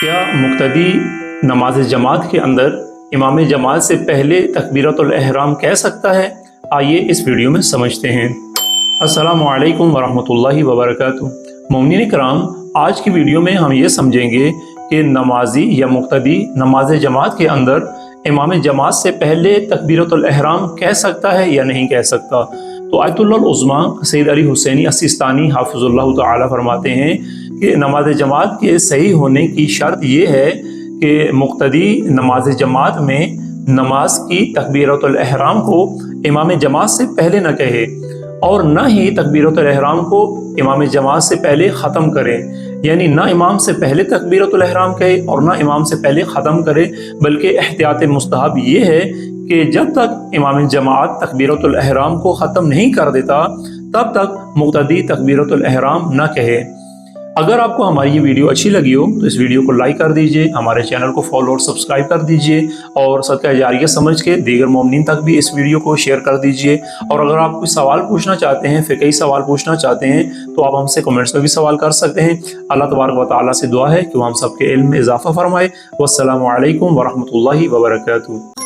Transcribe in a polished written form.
क्या मुक्तदी नमाज जमात के अंदर इमाम जमात से पहले तकबीरतुल एहराम कह सकता है? आइए इस वीडियो में समझते हैं। अस्सलामु अलैकुम वरहमतुल्लाहि वबरकातुहू। मोमिनीन कराम, आज की वीडियो में हम ये समझेंगे कि नमाजी या मुक्तदी नमाज जमात के अंदर इमाम जमात से पहले तकबीरतुल एहराम कह सकता है या नहीं कह सकता। तो आयतुल्लाह उज़्मा सैयद अली हुसैनी अस्सिस्तानी हाफ़िज़ुल्लाह तआला फरमाते हैं कि नमाज जमात के सही होने की शर्त ये है कि मुक्तदी नमाज जमात में नमाज की तकबीरतुल एहराम को इमाम जमात से पहले न कहे और न ही तकबीरतुल एहराम को इमाम जमात से पहले ख़त्म करे। यानी ना इमाम से पहले तकबीरतुल एहराम कहे और ना इमाम से पहले ख़त्म करे, बल्कि एहतियात मुस्तहब ये है कि जब तक इमाम जमात तकबीरतुल एहराम को ख़त्म नहीं कर देता तब तक मुक्तदी तकबीरतुल एहराम न कहे। अगर आपको हमारी ये वीडियो अच्छी लगी हो तो इस वीडियो को लाइक कर दीजिए, हमारे चैनल को फॉलो और सब्सक्राइब कर दीजिए और सदका जारिया समझ के दीगर मोमिनीन तक भी इस वीडियो को शेयर कर dीजिए। और अगर आप कोई सवाल पूछना चाहते हैं, फिक़ही सवाल पूछना चाहते हैं, तो आप हमसे कमेंट्स में भी सवाल कर सकते हैं। अल्लाह तबारक व तआला से दुआ है कि वो हम सबके इल्म में इजाफ़ा फरमाए। वस्सलामु अलैकुम वरहमतुल्लाहि वबरकातुहू।